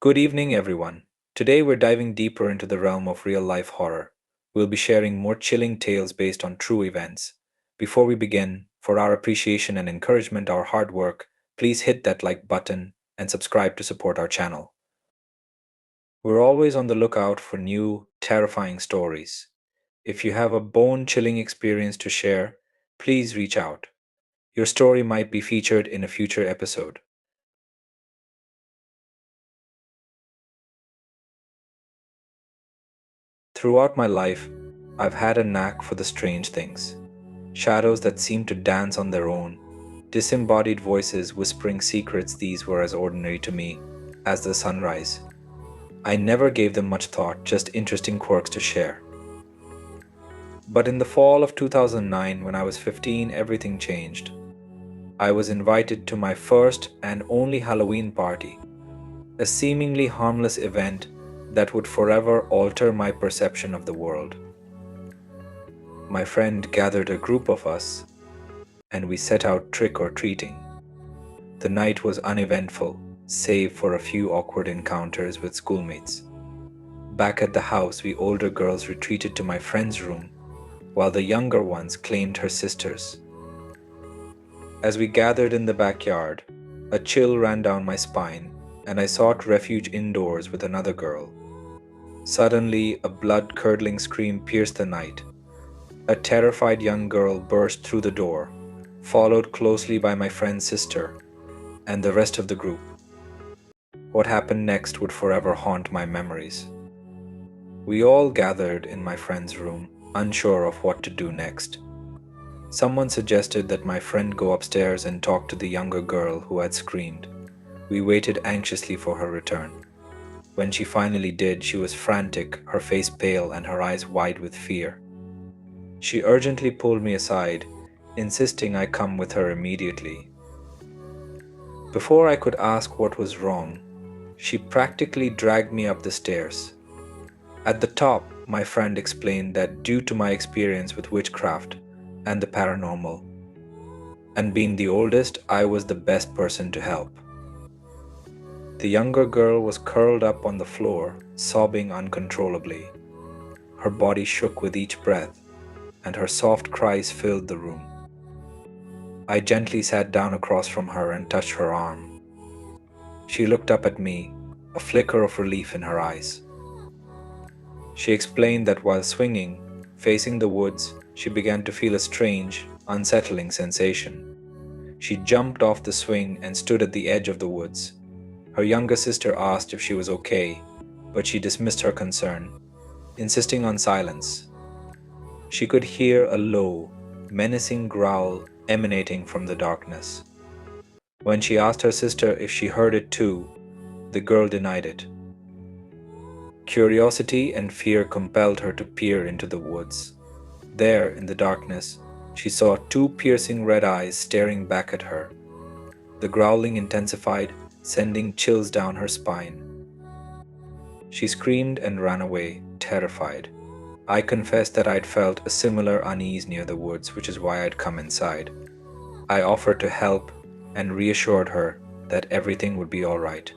Good evening, everyone. Today we're diving deeper into the realm of real life horror. We'll be sharing more chilling tales based on true events. Before we begin, for our appreciation and encouragement our hard work, please hit that like button and subscribe to support our channel. We're always on the lookout for new, terrifying stories. If you have a bone chilling experience to share, please reach out. Your story might be featured in a future episode. Throughout my life, I've had a knack for the strange things. Shadows that seemed to dance on their own, disembodied voices whispering secrets. These were as ordinary to me as the sunrise. I never gave them much thought, just interesting quirks to share. But in the fall of 2009, when I was 15, everything changed. I was invited to my first and only Halloween party, a seemingly harmless event that would forever alter my perception of the world. My friend gathered a group of us, and we set out trick or treating. The night was uneventful, save for a few awkward encounters with schoolmates. Back at the house, we older girls retreated to my friend's room, while the younger ones claimed her sisters. As we gathered in the backyard, a chill ran down my spine, and I sought refuge indoors with another girl. Suddenly, a blood-curdling scream pierced the night. A terrified young girl burst through the door, followed closely by my friend's sister and the rest of the group. What happened next would forever haunt my memories. We all gathered in my friend's room, unsure of what to do next. Someone suggested that my friend go upstairs and talk to the younger girl who had screamed. We waited anxiously for her return. When she finally did, she was frantic, her face pale and her eyes wide with fear. She urgently pulled me aside, insisting I come with her immediately. Before I could ask what was wrong, she practically dragged me up the stairs. At the top, my friend explained that due to my experience with witchcraft and the paranormal, and being the oldest, I was the best person to help. The younger girl was curled up on the floor, sobbing uncontrollably. Her body shook with each breath, and her soft cries filled the room. I gently sat down across from her and touched her arm. She looked up at me, a flicker of relief in her eyes. She explained that while swinging, facing the woods, she began to feel a strange, unsettling sensation. She jumped off the swing and stood at the edge of the woods. Her younger sister asked if she was okay, but she dismissed her concern, insisting on silence. She could hear a low, menacing growl emanating from the darkness. When she asked her sister if she heard it too, the girl denied it. Curiosity and fear compelled her to peer into the woods. There, in the darkness, she saw two piercing red eyes staring back at her. The growling intensified, sending chills down her spine. She screamed and ran away, terrified. I confessed that I'd felt a similar unease near the woods, which is why I'd come inside. I offered to help and reassured her that everything would be all right.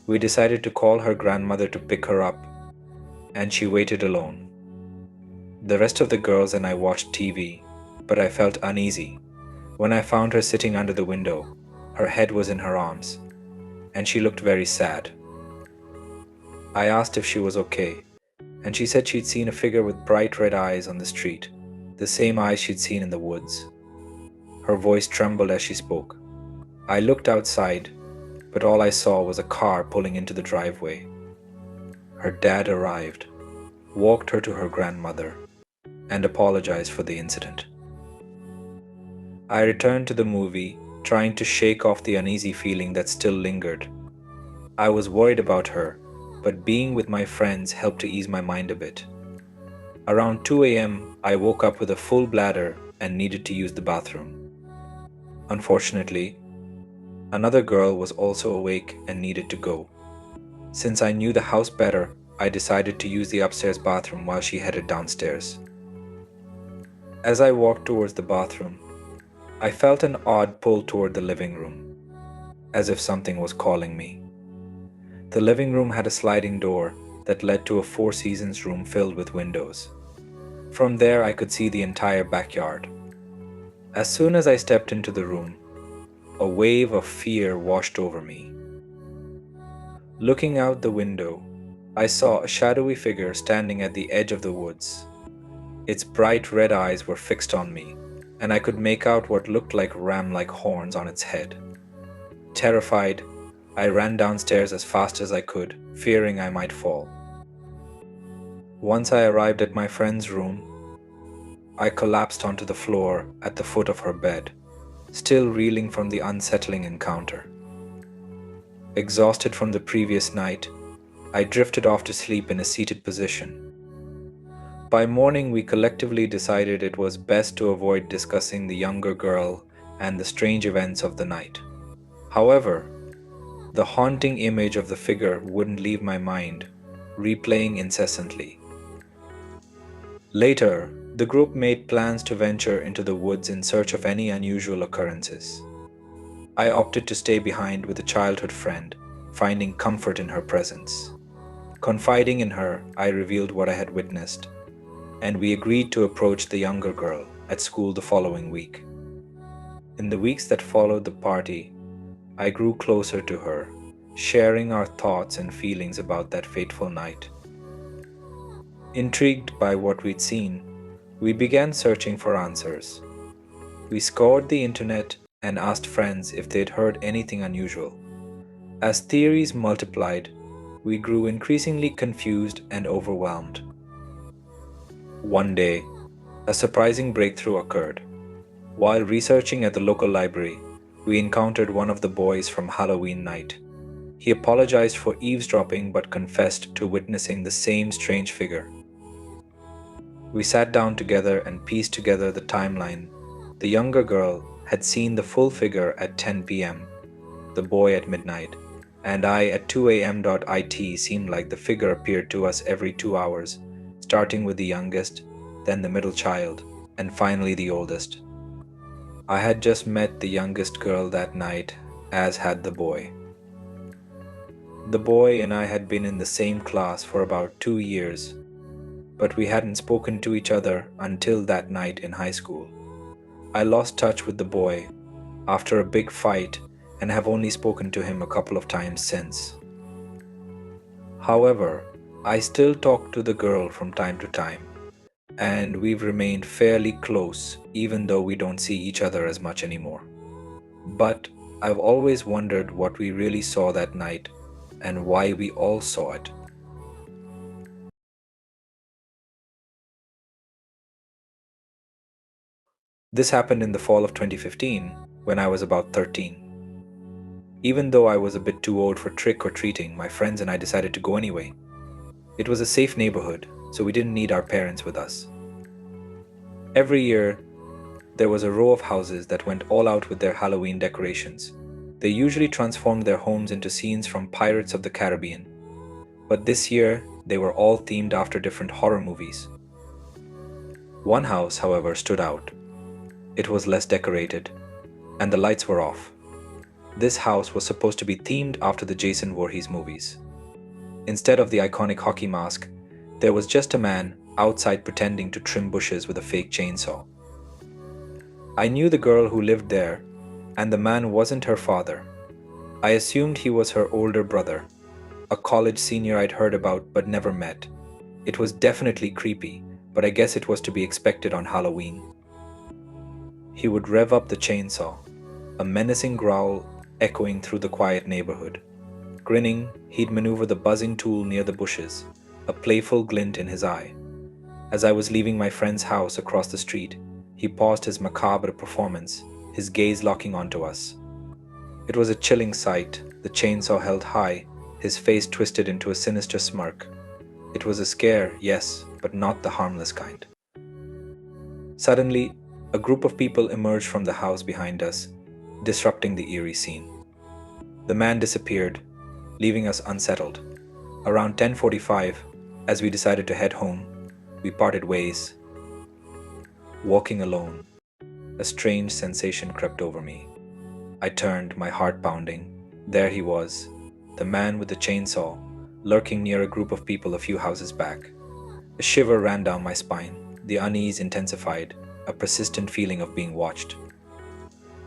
We decided to call her grandmother to pick her up, and she waited alone. The rest of the girls and I watched TV, but I felt uneasy. When I found her sitting under the window, her head was in her arms, and she looked very sad. I asked if she was okay, and she said she'd seen a figure with bright red eyes on the street, the same eyes she'd seen in the woods. Her voice trembled as she spoke. I looked outside, but all I saw was a car pulling into the driveway. Her dad arrived, walked her to her grandmother, and apologized for the incident. I returned to the movie, trying to shake off the uneasy feeling that still lingered. I was worried about her, but being with my friends helped to ease my mind a bit. Around 2 a.m., I woke up with a full bladder and needed to use the bathroom. Unfortunately, another girl was also awake and needed to go. Since I knew the house better, I decided to use the upstairs bathroom while she headed downstairs. As I walked towards the bathroom, I felt an odd pull toward the living room, as if something was calling me. The living room had a sliding door that led to a Four Seasons room filled with windows. From there, I could see the entire backyard. As soon as I stepped into the room, a wave of fear washed over me. Looking out the window, I saw a shadowy figure standing at the edge of the woods. Its bright red eyes were fixed on me, and I could make out what looked like ram-like horns on its head. Terrified, I ran downstairs as fast as I could, fearing I might fall. Once I arrived at my friend's room, I collapsed onto the floor at the foot of her bed, still reeling from the unsettling encounter. Exhausted from the previous night, I drifted off to sleep in a seated position. By morning, we collectively decided it was best to avoid discussing the younger girl and the strange events of the night. However, the haunting image of the figure wouldn't leave my mind, replaying incessantly. Later, the group made plans to venture into the woods in search of any unusual occurrences. I opted to stay behind with a childhood friend, finding comfort in her presence. Confiding in her, I revealed what I had witnessed, and we agreed to approach the younger girl at school the following week. In the weeks that followed the party, I grew closer to her, sharing our thoughts and feelings about that fateful night. Intrigued by what we'd seen, we began searching for answers. We scoured the internet and asked friends if they'd heard anything unusual. As theories multiplied, we grew increasingly confused and overwhelmed. One day, a surprising breakthrough occurred. While researching at the local library, we encountered one of the boys from Halloween night. He apologized for eavesdropping but confessed to witnessing the same strange figure. We sat down together and pieced together the timeline. The younger girl had seen the full figure at 10 p.m., the boy at midnight, and I at 2 a.m. It seemed like the figure appeared to us every 2 hours, starting with the youngest, then the middle child, and finally the oldest. I had just met the youngest girl that night, as had the boy. The boy and I had been in the same class for about 2 years, but we hadn't spoken to each other until that night in high school. I lost touch with the boy after a big fight and have only spoken to him a couple of times since. However, I still talk to the girl from time to time, and we've remained fairly close even though we don't see each other as much anymore. But I've always wondered what we really saw that night and why we all saw it. This happened in the fall of 2015 when I was about 13. Even though I was a bit too old for trick-or-treating, my friends and I decided to go anyway. It was a safe neighborhood, so we didn't need our parents with us. Every year, there was a row of houses that went all out with their Halloween decorations. They usually transformed their homes into scenes from Pirates of the Caribbean. But this year, they were all themed after different horror movies. One house, however, stood out. It was less decorated, and the lights were off. This house was supposed to be themed after the Jason Voorhees movies. Instead of the iconic hockey mask, there was just a man outside pretending to trim bushes with a fake chainsaw. I knew the girl who lived there, and the man wasn't her father. I assumed he was her older brother, a college senior I'd heard about but never met. It was definitely creepy, but I guess it was to be expected on Halloween. He would rev up the chainsaw, a menacing growl echoing through the quiet neighborhood. Grinning, he'd maneuver the buzzing tool near the bushes, a playful glint in his eye. As I was leaving my friend's house across the street, he paused his macabre performance, his gaze locking onto us. It was a chilling sight, the chainsaw held high, his face twisted into a sinister smirk. It was a scare, yes, but not the harmless kind. Suddenly, a group of people emerged from the house behind us, disrupting the eerie scene. The man disappeared, leaving us unsettled. Around 10:45, as we decided to head home, we parted ways. Walking alone, a strange sensation crept over me. I turned, my heart pounding. There he was, the man with the chainsaw, lurking near a group of people a few houses back. A shiver ran down my spine, the unease intensified, a persistent feeling of being watched.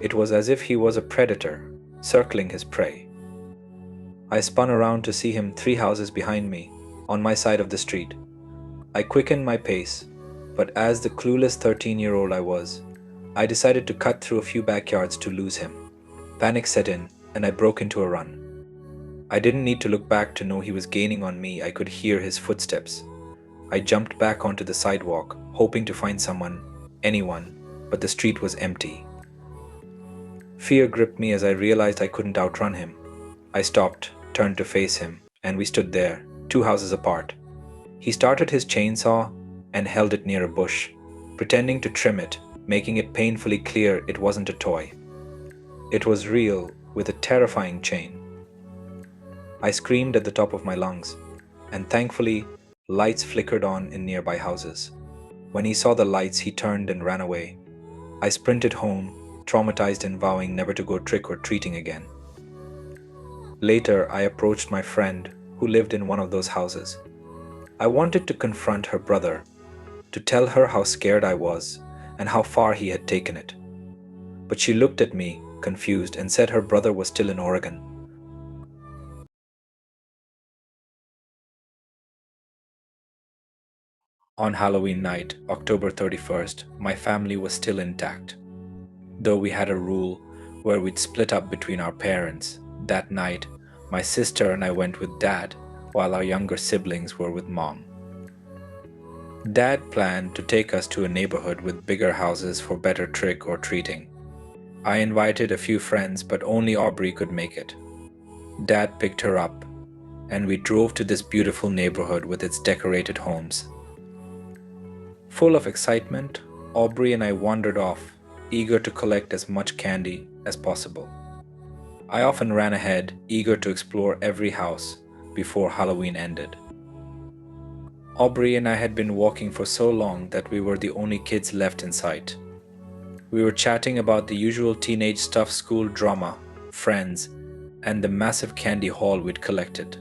It was as if he was a predator, circling his prey. I spun around to see him 3 houses behind me, on my side of the street. I quickened my pace, but as the clueless 13-year-old I was, I decided to cut through a few backyards to lose him. Panic set in, and I broke into a run. I didn't need to look back to know he was gaining on me. I could hear his footsteps. I jumped back onto the sidewalk, hoping to find someone, anyone, but the street was empty. Fear gripped me as I realized I couldn't outrun him. I stopped, turned to face him, and we stood there, 2 houses apart. He started his chainsaw and held it near a bush, pretending to trim it, making it painfully clear it wasn't a toy. It was real, with a terrifying chain. I screamed at the top of my lungs, and thankfully, lights flickered on in nearby houses. When he saw the lights, he turned and ran away. I sprinted home, traumatized and vowing never to go trick-or-treating again. Later, I approached my friend, who lived in one of those houses. I wanted to confront her brother, to tell her how scared I was and how far he had taken it. But she looked at me, confused, and said her brother was still in Oregon. On Halloween night, October 31st, my family was still intact. Though we had a rule where we'd split up between our parents, that night, my sister and I went with Dad, while our younger siblings were with Mom. Dad planned to take us to a neighborhood with bigger houses for better trick-or-treating. I invited a few friends, but only Aubrey could make it. Dad picked her up, and we drove to this beautiful neighborhood with its decorated homes. Full of excitement, Aubrey and I wandered off, eager to collect as much candy as possible. I often ran ahead, eager to explore every house before Halloween ended. Aubrey and I had been walking for so long that we were the only kids left in sight. We were chatting about the usual teenage stuff, school drama, friends, and the massive candy haul we'd collected.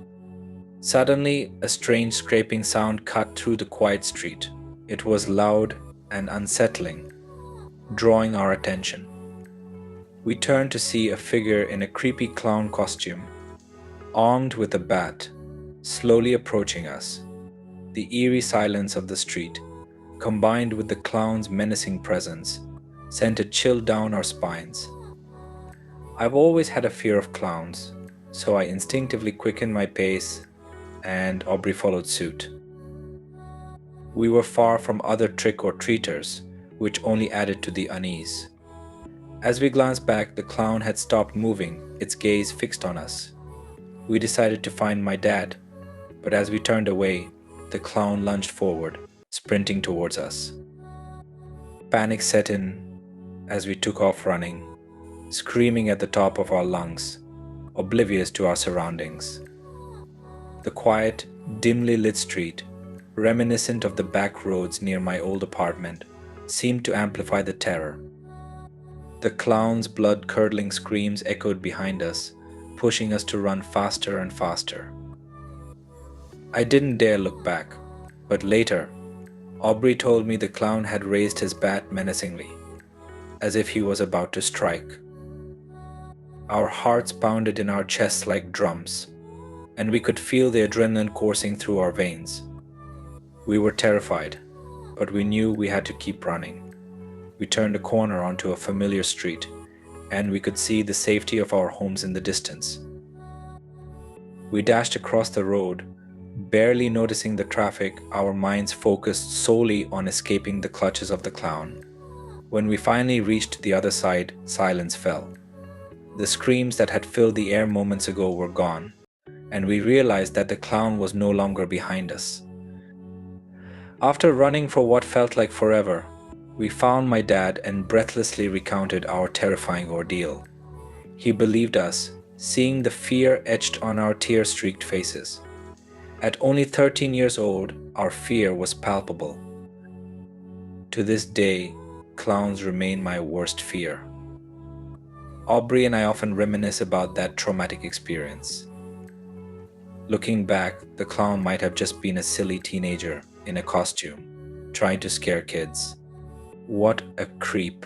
Suddenly, a strange scraping sound cut through the quiet street. It was loud and unsettling, drawing our attention. We turned to see a figure in a creepy clown costume, armed with a bat, slowly approaching us. The eerie silence of the street, combined with the clown's menacing presence, sent a chill down our spines. I've always had a fear of clowns, so I instinctively quickened my pace, and Aubrey followed suit. We were far from other trick-or-treaters, which only added to the unease. As we glanced back, the clown had stopped moving, its gaze fixed on us. We decided to find my dad, but as we turned away, the clown lunged forward, sprinting towards us. Panic set in as we took off running, screaming at the top of our lungs, oblivious to our surroundings. The quiet, dimly lit street, reminiscent of the back roads near my old apartment, seemed to amplify the terror. The clown's blood-curdling screams echoed behind us, pushing us to run faster and faster. I didn't dare look back, but later, Aubrey told me the clown had raised his bat menacingly, as if he was about to strike. Our hearts pounded in our chests like drums, and we could feel the adrenaline coursing through our veins. We were terrified, but we knew we had to keep running. We turned a corner onto a familiar street, and we could see the safety of our homes in the distance. We dashed across the road, barely noticing the traffic, our minds focused solely on escaping the clutches of the clown. When we finally reached the other side, silence fell. The screams that had filled the air moments ago were gone, and we realized that the clown was no longer behind us. After running for what felt like forever, we found my dad and breathlessly recounted our terrifying ordeal. He believed us, seeing the fear etched on our tear-streaked faces. At only 13 years old, our fear was palpable. To this day, clowns remain my worst fear. Aubrey and I often reminisce about that traumatic experience. Looking back, the clown might have just been a silly teenager in a costume, trying to scare kids. What a creep.